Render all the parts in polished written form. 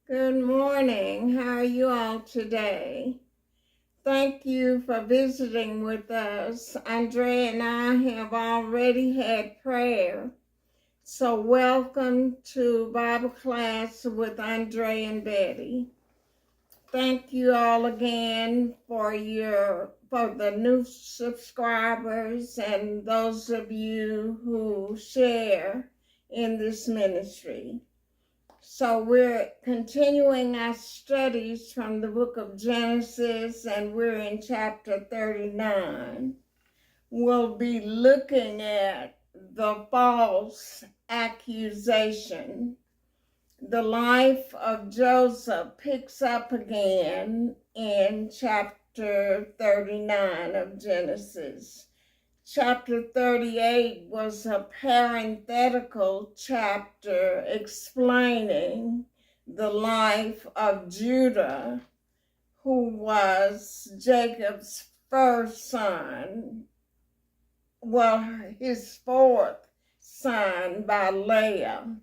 Good morning. How are you all today? Thank you for visiting with us. Andrea and I have already had prayer. So welcome to Bible class with Andrea and Betty. Thank you all again for the new subscribers and those of you who share in this ministry. So we're continuing our studies from the book of Genesis, and we're in chapter 39. We'll be looking at the false accusation. The life of Joseph picks up again in chapter 39 of Genesis. Chapter 38 was a parenthetical chapter explaining the life of Judah, who was Jacob's first son, his fourth son by Leah.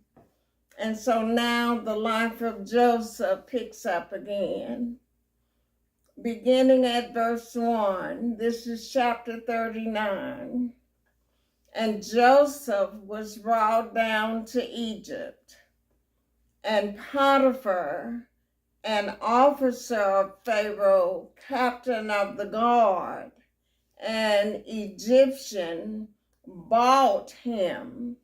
And so now the life of Joseph picks up again. Beginning at verse 1, this is chapter 39. And Joseph was brought down to Egypt, and Potiphar, an officer of Pharaoh, captain of the guard, an Egyptian, bought him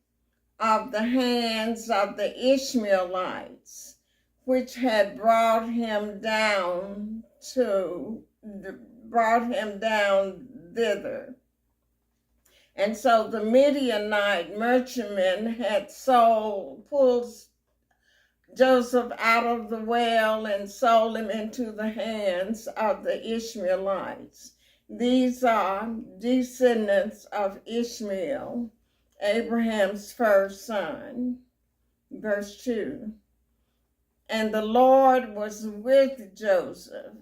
of the hands of the Ishmaelites, which had brought him down thither. And so the Midianite merchantmen had pulled Joseph out of the well and sold him into the hands of the Ishmaelites. These are descendants of Ishmael, Abraham's first son. Verse 2. And the Lord was with Joseph.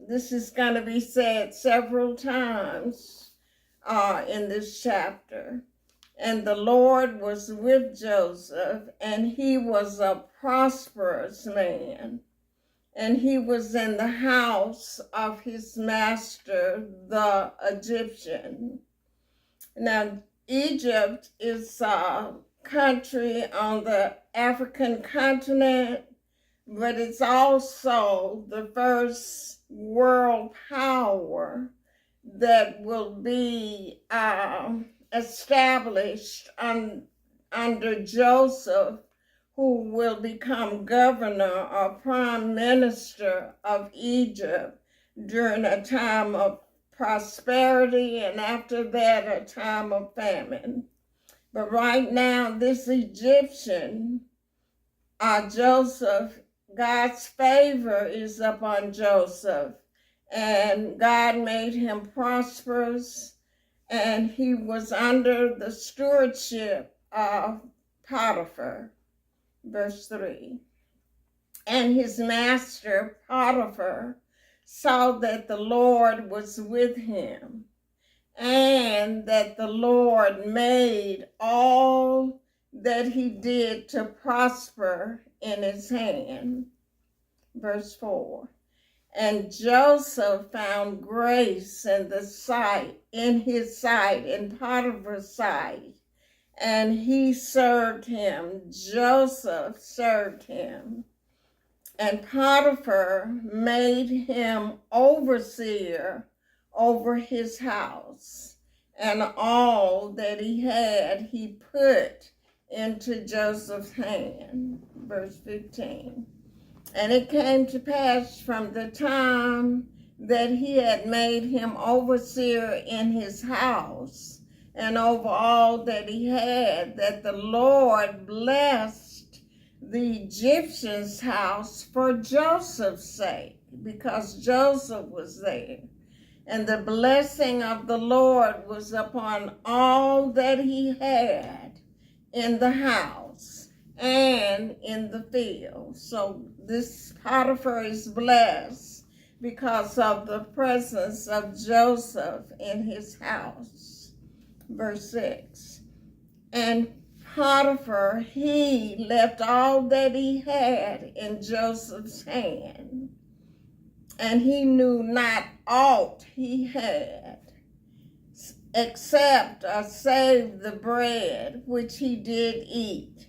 This is going to be said several times in this chapter. And the Lord was with Joseph, and he was a prosperous man. And he was in the house of his master, the Egyptian. Now, Egypt is a country on the African continent, but it's also the first world power that will be established under Joseph, who will become governor or prime minister of Egypt during a time of prosperity, and after that a time of famine. But right now, this Egyptian, Joseph, God's favor is upon Joseph, and God made him prosperous, and he was under the stewardship of Potiphar. Verse 3. And his master, Potiphar, saw that the Lord was with him, and that the Lord made all that he did to prosper in his hand. Verse 4. And Joseph found grace in his sight, in Potiphar's sight, and he served him. Joseph served him. And Potiphar made him overseer over his house, and all that he had he put into Joseph's hand. Verse 15. And it came to pass from the time that he had made him overseer in his house and over all that he had, that the Lord blessed the Egyptian's house for Joseph's sake, because Joseph was there. And the blessing of the Lord was upon all that he had in the house and in the field. So this Potiphar is blessed because of the presence of Joseph in his house. Verse 6. And Potiphar, he left all that he had in Joseph's hand, and he knew not aught he had, except save the bread which he did eat.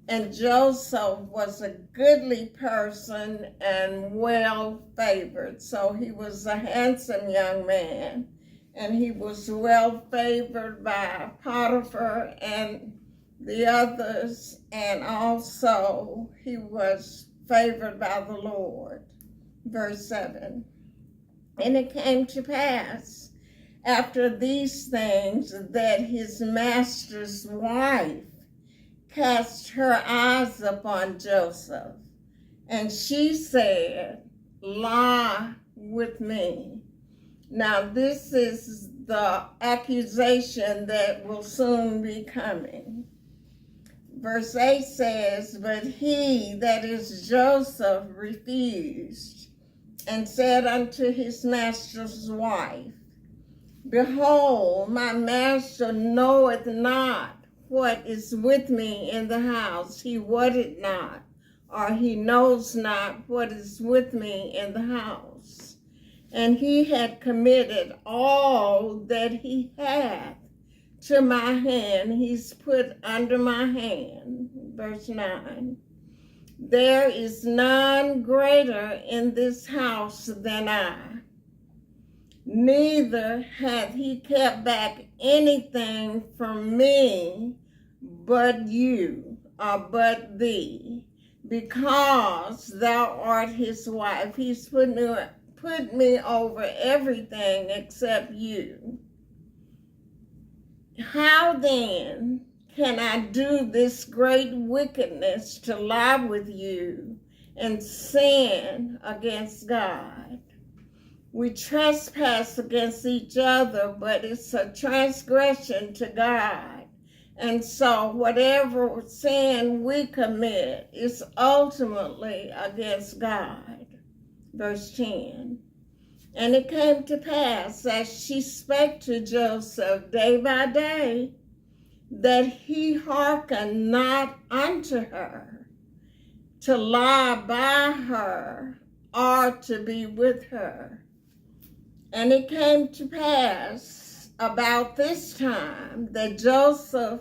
And Joseph was a goodly person and well favored. So he was a handsome young man, and he was well favored by Potiphar and the others, and also he was favored by the Lord. Verse 7. And it came to pass after these things that his master's wife cast her eyes upon Joseph, and she said, lie with me. Now this is the accusation that will soon be coming. Verse 8 says, but he, that is Joseph, refused, and said unto his master's wife, behold, my master knoweth not what is with me in the house. He wotteth not, or he knows not what is with me in the house. And he had committed all that he hath to my hand. He's put under my hand. Verse 9. There is none greater in this house than I. Neither hath he kept back anything from me but you, or but thee, because thou art his wife. He's put me over everything except you. How then can I do this great wickedness to lie with you and sin against God? We trespass against each other, but it's a transgression to God. And so whatever sin we commit is ultimately against God. Verse 10. And it came to pass, as she spake to Joseph day by day, that he hearkened not unto her, to lie by her, or to be with her. And it came to pass about this time that Joseph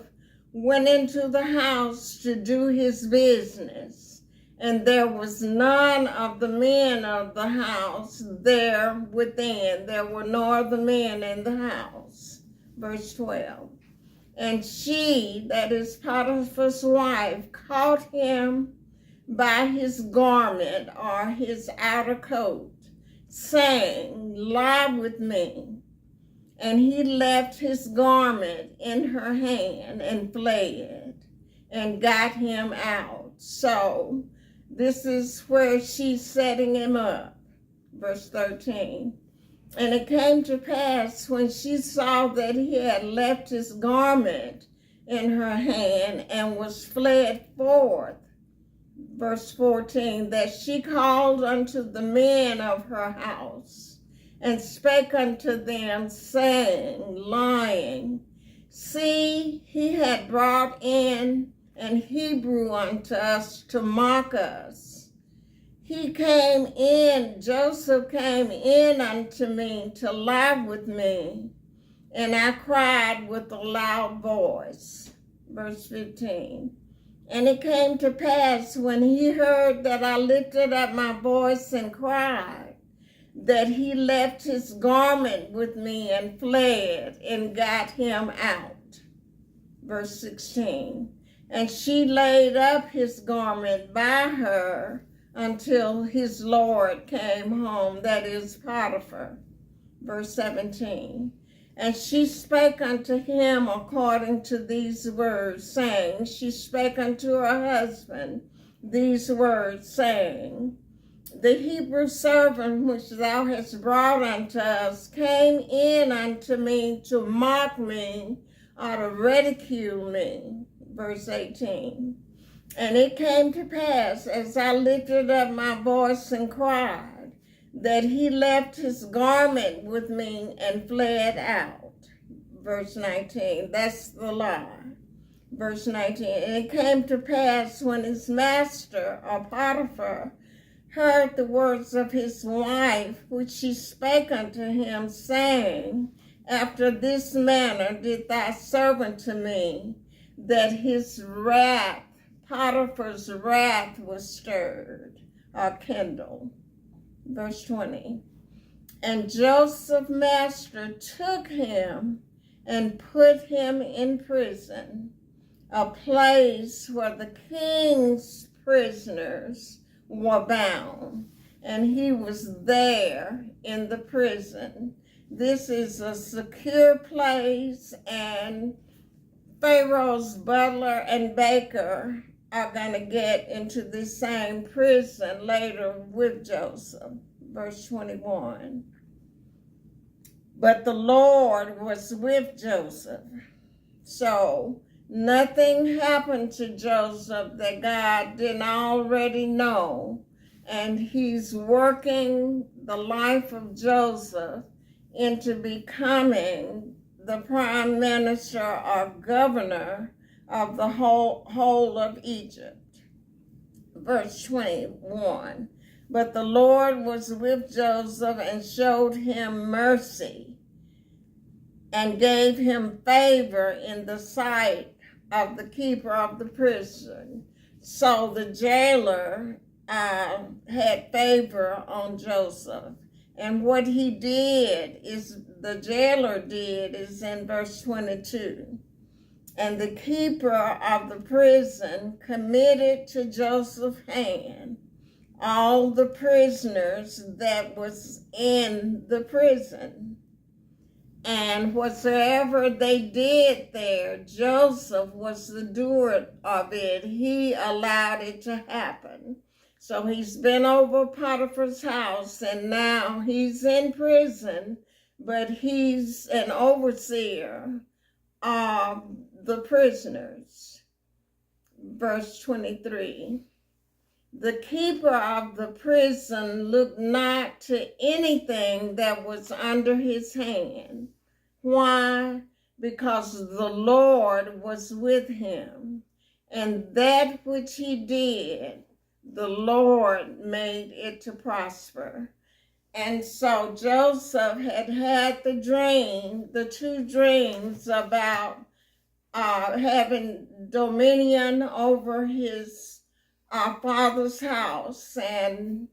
went into the house to do his business, and there was none of the men of the house there within. There were no other men in the house. Verse 12. And she, that is Potiphar's wife, caught him by his garment or his outer coat, saying, lie with me. And he left his garment in her hand and fled and got him out. So this is where she's setting him up. Verse 13. And it came to pass when she saw that he had left his garment in her hand and was fled forth, verse 14, that she called unto the men of her house and spake unto them, saying, lying, see, he had brought in an Hebrew unto us to mock us. He came in, Joseph came in unto me to lie with me, and I cried with a loud voice. Verse 15. And it came to pass when he heard that I lifted up my voice and cried, that he left his garment with me and fled and got him out. Verse 16. And she laid up his garment by her until his Lord came home, that is Potiphar. Verse 17. And she spake unto him according to these words, saying, she spake unto her husband these words, saying, the Hebrew servant which thou hast brought unto us came in unto me to mock me or to ridicule me. Verse 18. And it came to pass, as I lifted up my voice and cried, that he left his garment with me and fled out. Verse 19, that's the lie. Verse 19, and it came to pass when his master, or Potiphar, heard the words of his wife, which she spake unto him, saying, after this manner did thy servant to me, that his wrath, Potiphar's wrath, was stirred or kindled. Verse 20, and Joseph's master took him and put him in prison, a place where the king's prisoners were bound, and he was there in the prison. This is a secure place, and Pharaoh's butler and baker are going to get into the same prison later with Joseph. Verse 21. But the Lord was with Joseph. So nothing happened to Joseph that God didn't already know. And he's working the life of Joseph into becoming the prime minister or governor of the whole of Egypt. Verse 21. But the Lord was with Joseph and showed him mercy and gave him favor in the sight of the keeper of the prison. So the jailer had favor on Joseph. And what he did is, the jailer did, is in verse 22. And the keeper of the prison committed to Joseph's hand all the prisoners that was in the prison. And whatsoever they did there, Joseph was the doer of it. He allowed it to happen. So he's been over Potiphar's house, and now he's in prison, but he's an overseer of the prisoners. Verse 23. The keeper of the prison looked not to anything that was under his hand. Why? Because the Lord was with him, and that which he did, the Lord made it to prosper. And so Joseph had the two dreams about having dominion over his our father's house, and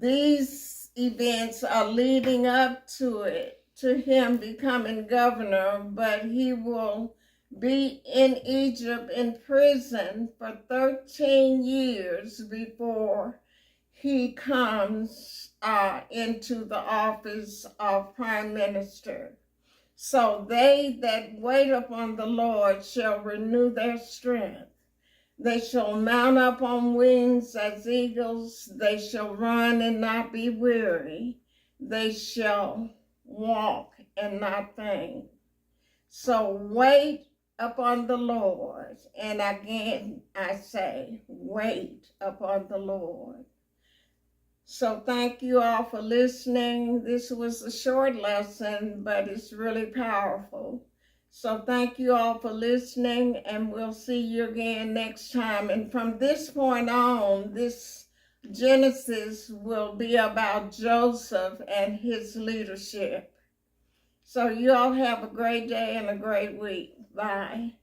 these events are leading up to him becoming governor, but he will be in Egypt in prison for 13 years before he comes into the office of prime minister. So they that wait upon the Lord shall renew their strength. They shall mount up on wings as eagles. They shall run and not be weary. They shall walk and not faint. So wait upon the Lord. And again, I say, wait upon the Lord. So thank you all for listening. This was a short lesson, but it's really powerful. So thank you all for listening, and we'll see you again next time. And from this point on, this Genesis will be about Joseph and his leadership. So you all have a great day and a great week. Bye.